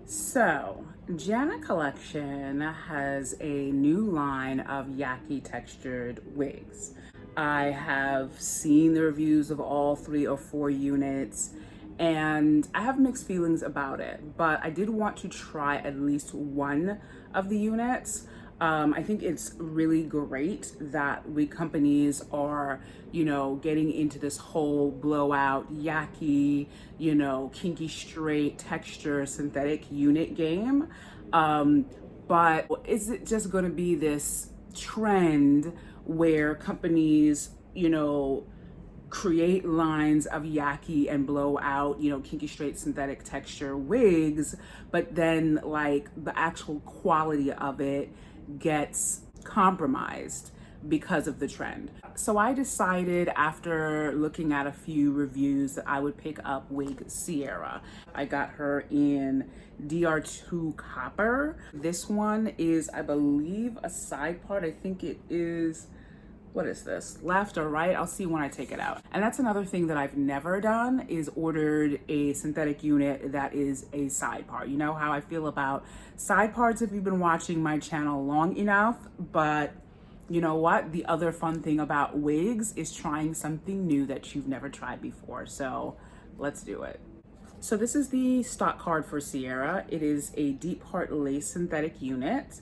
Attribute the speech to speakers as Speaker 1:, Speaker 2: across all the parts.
Speaker 1: So, Jana Collection has a new line of yaki textured wigs. I have seen the reviews of all 3 or 4 units and I have mixed feelings about it, but I did want to try at least one of the units. I think it's really great that wig companies are, getting into this whole blowout, yaki, kinky straight texture synthetic unit game. But is it just going to be this trend where companies, create lines of yaki and blow out, kinky straight synthetic texture wigs, but then like the actual quality of it gets compromised because of the trend? So I decided, after looking at a few reviews, that I would pick up Wig Sierra. I got her in DR2 copper. This one is, I believe, a side part. I think it is, what is this, left or right? I'll see when I take it out. And that's another thing that I've never done, is ordered a synthetic unit that is a side part. You know how I feel about side parts if you've been watching my channel long enough. But you know what? The other fun thing about wigs is trying something new that you've never tried before. So let's do it. So this is the stock card for Sierra. It is a deep heart lace synthetic unit.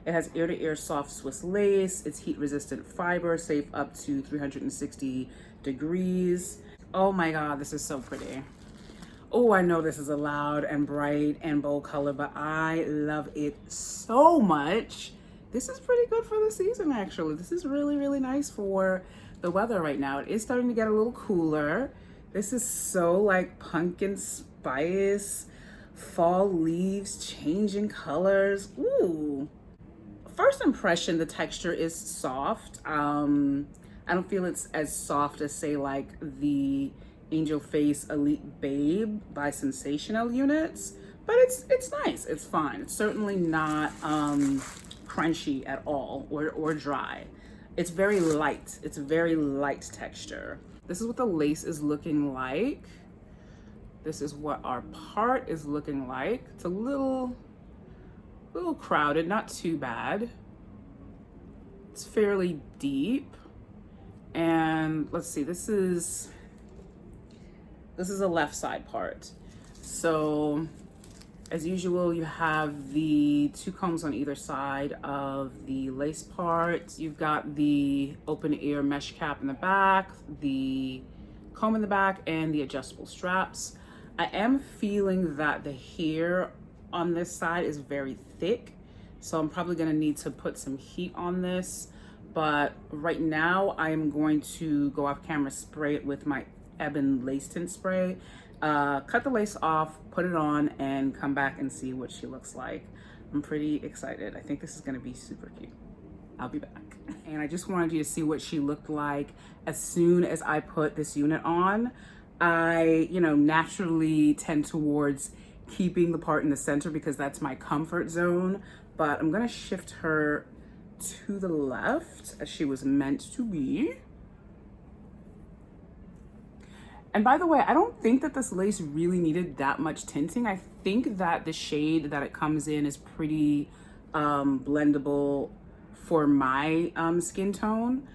Speaker 1: It has ear-to-ear soft Swiss lace. It's heat-resistant fiber, safe up to 360 degrees. Oh my God, this is so pretty. Oh, I know this is a loud and bright and bold color, but I love it so much. This is pretty good for the season, actually. This is really, really nice for the weather right now. It is starting to get a little cooler. This is so like pumpkin spice, fall leaves changing colors. Ooh. First impression, the texture is soft. I don't feel it's as soft as, say, like the Angel Face Elite Babe by Sensational units, but it's nice. It's fine. It's certainly not crunchy at all or dry. It's very light. It's a very light texture. This is what the lace is looking like. This is what our part is looking like. It's a little crowded, not too bad. It's fairly deep. And let's see, this is a left side part. So as usual, you have the 2 combs on either side of the lace part. You've got the open ear mesh cap in the back, the comb in the back, and the adjustable straps. I am feeling that the hair on this side is very thick, so I'm probably gonna need to put some heat on this, but right now I am going to go off camera, spray it with my Ebon lace tint spray, cut the lace off, put it on, and come back and see what she looks like. I'm pretty excited. I think this is gonna be super cute. I'll be back. And I just wanted you to see what she looked like as soon as I put this unit on. I, naturally tend towards keeping the part in the center because that's my comfort zone, but I'm gonna shift her to the left as she was meant to be. And by the way, I don't think that this lace really needed that much tinting. I think that the shade that it comes in is pretty blendable for my skin tone,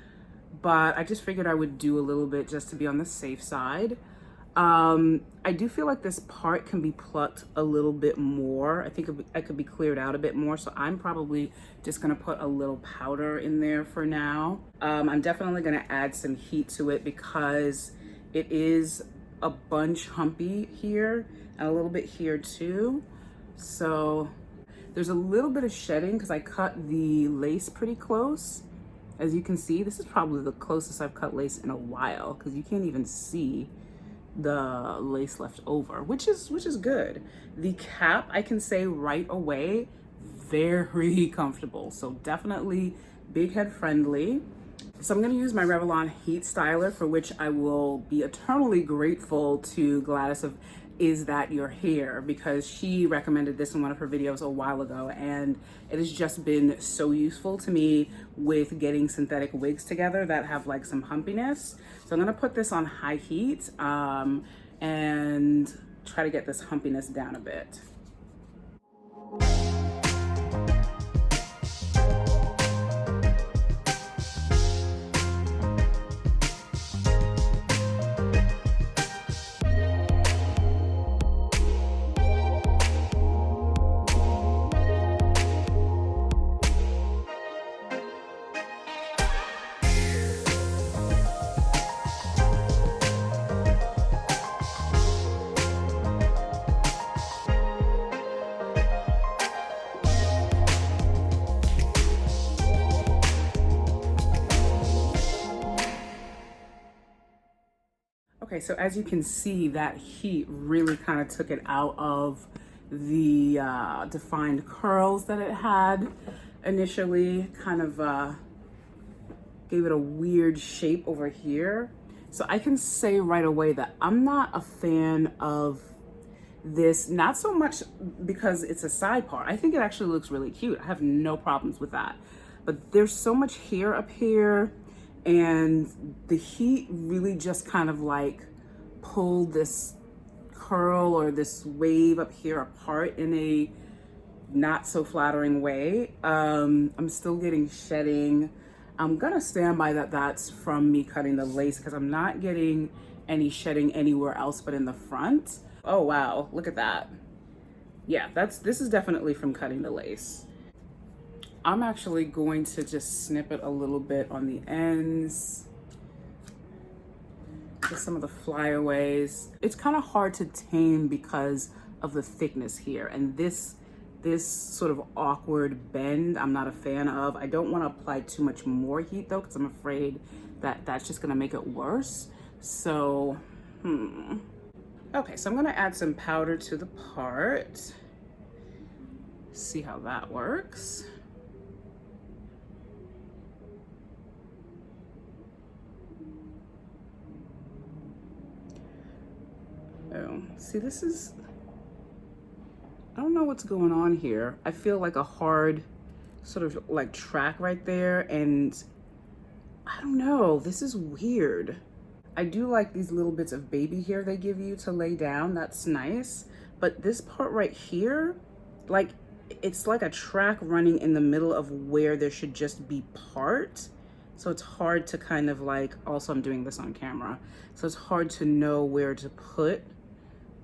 Speaker 1: but I just figured I would do a little bit just to be on the safe side. I do feel like this part can be plucked a little bit more. I think it could be cleared out a bit more, so I'm probably just gonna put a little powder in there for now. I'm definitely gonna add some heat to it because it is a bunch humpy here and a little bit here too. So there's a little bit of shedding because I cut the lace pretty close. As you can see, this is probably the closest I've cut lace in a while because you can't even see the lace left over, which is good. The cap, I can say right away, very comfortable. So definitely big head friendly. So I'm gonna use my Revlon Heat Styler, for which I will be eternally grateful to Gladys of Is That Your Hair, because she recommended this in one of her videos a while ago, and it has just been so useful to me with getting synthetic wigs together that have like some humpiness. So I'm gonna put this on high heat and try to get this humpiness down a bit. Okay, so as you can see, that heat really kind of took it out of the defined curls that it had initially. Kind of gave it a weird shape over here. So I can say right away that I'm not a fan of this, not so much because it's a side part. I think it actually looks really cute. I have no problems with that. But there's so much hair up here, and the heat really just kind of like pulled this curl or this wave up here apart in a not so flattering way. I'm still getting shedding. I'm gonna stand by that that's from me cutting the lace, because I'm not getting any shedding anywhere else but in the front. Oh wow, look at that. Yeah, this is definitely from cutting the lace. I'm actually going to just snip it a little bit on the ends. Just some of the flyaways. It's kind of hard to tame because of the thickness here, and this sort of awkward bend I'm not a fan of. I don't want to apply too much more heat though, because I'm afraid that that's just going to make it worse. So okay, so I'm going to add some powder to the part, see how that works. Oh, see, this is, I don't know what's going on here. I feel like a hard sort of like track right there, and I don't know, this is weird. I do like these little bits of baby hair they give you to lay down. That's nice. But this part right here, like, it's like a track running in the middle of where there should just be part. So it's hard to kind of like, also I'm doing this on camera, so it's hard to know where to put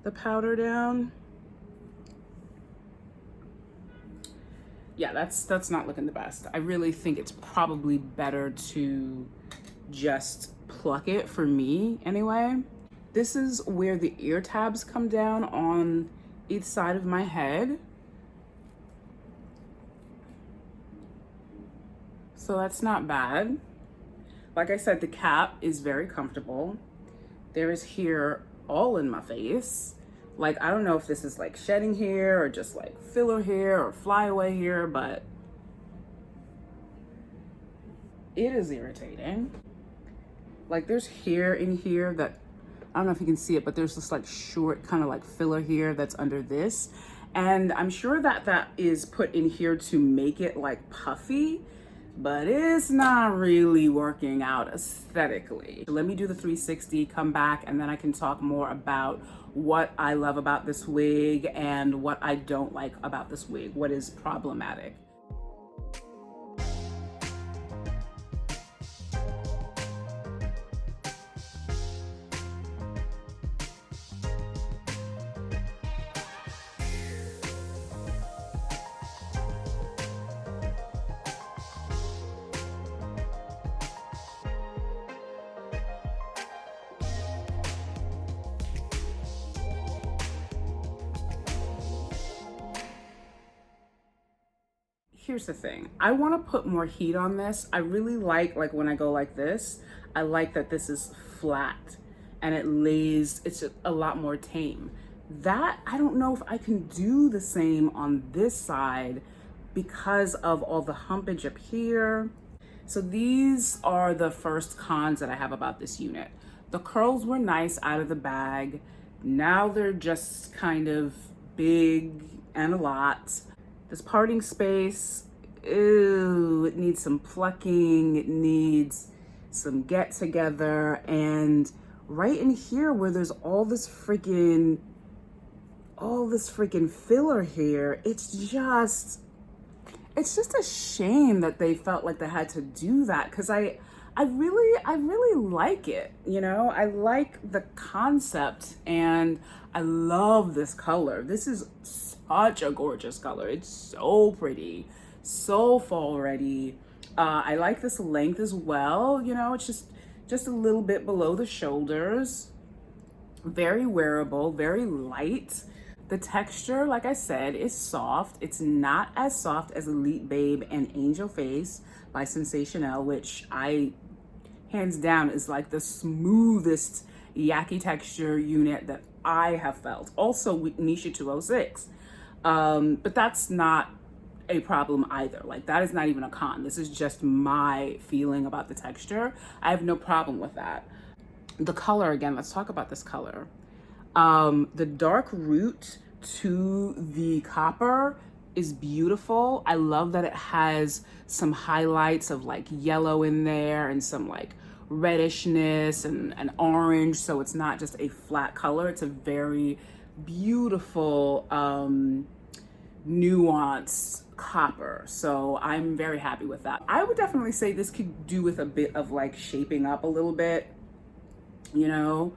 Speaker 1: the powder down. Yeah, that's not looking the best. I really think it's probably better to just pluck it, for me anyway. This is where the ear tabs come down on each side of my head. So that's not bad. Like I said, the cap is very comfortable. There is hair all in my face. Like, I don't know if this is like shedding hair or just like filler hair or flyaway hair, but it is irritating. Like, there's hair in here that, I don't know if you can see it, but there's this like short kind of like filler hair that's under this. And I'm sure that that is put in here to make it like puffy, but it's not really working out aesthetically. Let me do the 360, come back, and then I can talk more about what I love about this wig and what I don't like about this wig, what is problematic. Here's the thing, I want to put more heat on this. I really like when I go like this, I like that this is flat and it lays, it's a lot more tame. That, I don't know if I can do the same on this side because of all the humpage up here. So these are the first cons that I have about this unit. The curls were nice out of the bag. Now they're just kind of big and a lot. This parting space, ew, it needs some plucking, it needs some get together. And right in here where there's all this freaking filler here, it's just a shame that they felt like they had to do that, because I really like it, you know? I like the concept and I love this color. This is such a gorgeous color. It's so pretty, so fall ready. I like this length as well. You know, it's just a little bit below the shoulders. Very wearable, very light. The texture, like I said, is soft. It's not as soft as Elite Babe and Angel Face by Sensational, which I, hands down, is like the smoothest yaki texture unit that I have felt. Also with Nisha 206. But that's not a problem either. Like, that is not even a con. This is just my feeling about the texture. I have no problem with that. The color, again, let's talk about this color. The dark root to the copper is beautiful. I love that it has some highlights of like yellow in there and some like reddishness and orange. So it's not just a flat color. It's a very beautiful, nuanced copper. So I'm very happy with that. I would definitely say this could do with a bit of like shaping up a little bit, you know.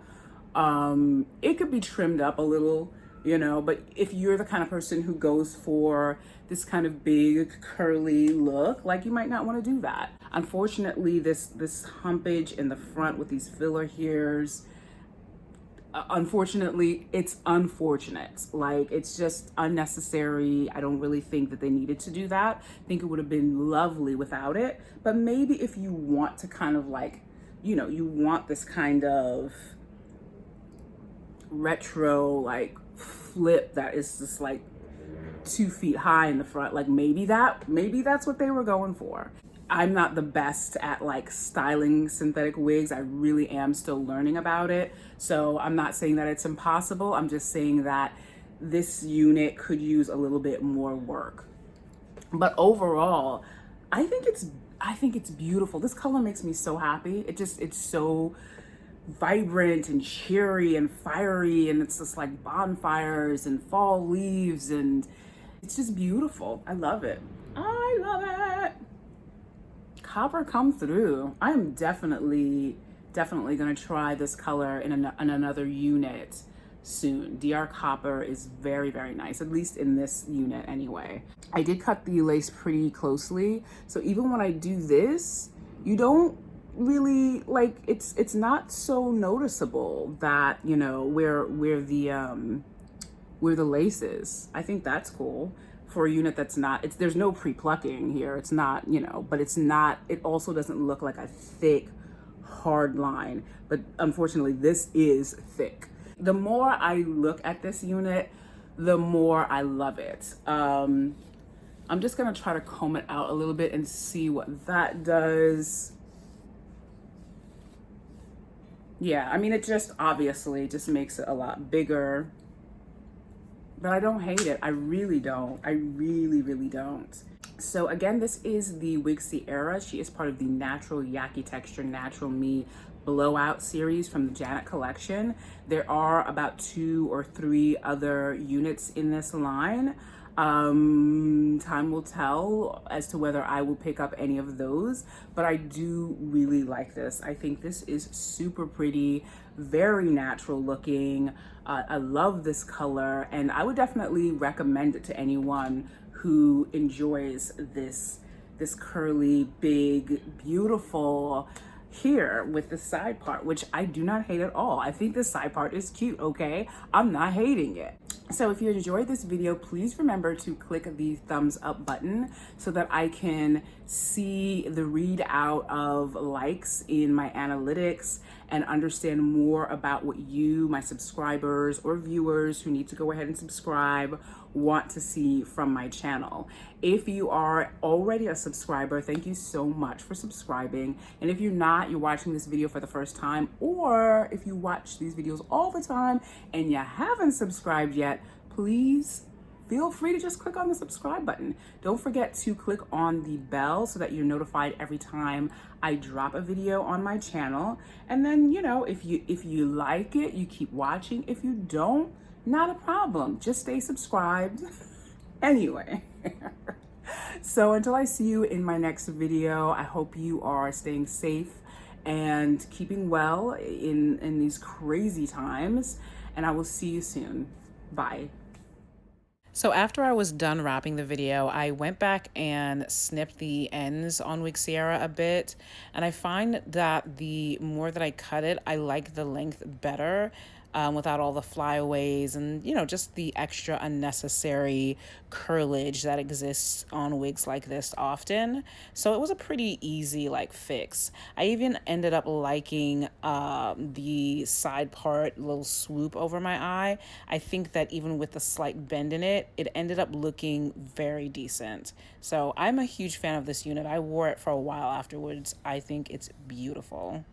Speaker 1: It could be trimmed up a little, you know, but if you're the kind of person who goes for this kind of big curly look, like, you might not want to do that. Unfortunately, this humpage in the front with these filler hairs, unfortunately, it's unfortunate. Like, it's just unnecessary. I don't really think that they needed to do that. I think it would have been lovely without it. But maybe if you want to kind of like, you know, you want this kind of retro like flip that is just like 2 feet high in the front, like maybe that's what they were going for. I'm not the best at like styling synthetic wigs. I really am still learning about it. So I'm not saying that it's impossible. I'm just saying that this unit could use a little bit more work. But overall, I think it's beautiful. This color makes me so happy. It's so vibrant and cheery and fiery, and it's just like bonfires and fall leaves, and it's just beautiful. I love it. I love it. Copper come through. I am definitely gonna try this color in another unit soon. DR Copper is very, very nice, at least in this unit anyway. I did cut the lace pretty closely, so even when I do this, you don't really like, it's not so noticeable that, you know, where the lace is. I think that's cool for a unit that's not, there's no pre-plucking here. It's not, you know, but it's not, it also doesn't look like a thick hard line, but unfortunately this is thick. The more I look at this unit, the more I love it. I'm just gonna try to comb it out a little bit and see what that does. Yeah, I mean, it just obviously just makes it a lot bigger, but I don't hate it. I really don't. I really, really don't. So again, this is the Wig Sierra. She is part of the Natural Yaki Texture Natural Me Blowout series from the Janet collection. There are about 2 or 3 other units in this line. Time will tell as to whether I will pick up any of those, but I do really like this. I think this is super pretty, very natural looking. I love this color, and I would definitely recommend it to anyone who enjoys this curly, big, beautiful hair with the side part, which I do not hate at all. I think the side part is cute, okay? I'm not hating it. So if you enjoyed this video, please remember to click the thumbs up button so that I can see the readout of likes in my analytics and understand more about what you, my subscribers or viewers who need to go ahead and subscribe, want to see from my channel. If you are already a subscriber, thank you so much for subscribing. And if you're not, you're watching this video for the first time, or if you watch these videos all the time and you haven't subscribed yet, please feel free to just click on the subscribe button. Don't forget to click on the bell so that you're notified every time I drop a video on my channel. And then, you know, if you like it, you keep watching. If you don't, not a problem. Just stay subscribed. Anyway. So until I see you in my next video, I hope you are staying safe and keeping well in these crazy times. And I will see you soon. Bye.
Speaker 2: So after I was done wrapping the video, I went back and snipped the ends on Wig Sierra a bit. And I find that the more that I cut it, I like the length better. without all the flyaways and, just the extra unnecessary curlage that exists on wigs like this often. So it was a pretty easy like fix. I even ended up liking the side part little swoop over my eye. I think that even with the slight bend in it, it ended up looking very decent. So I'm a huge fan of this unit. I wore it for a while afterwards. I think it's beautiful.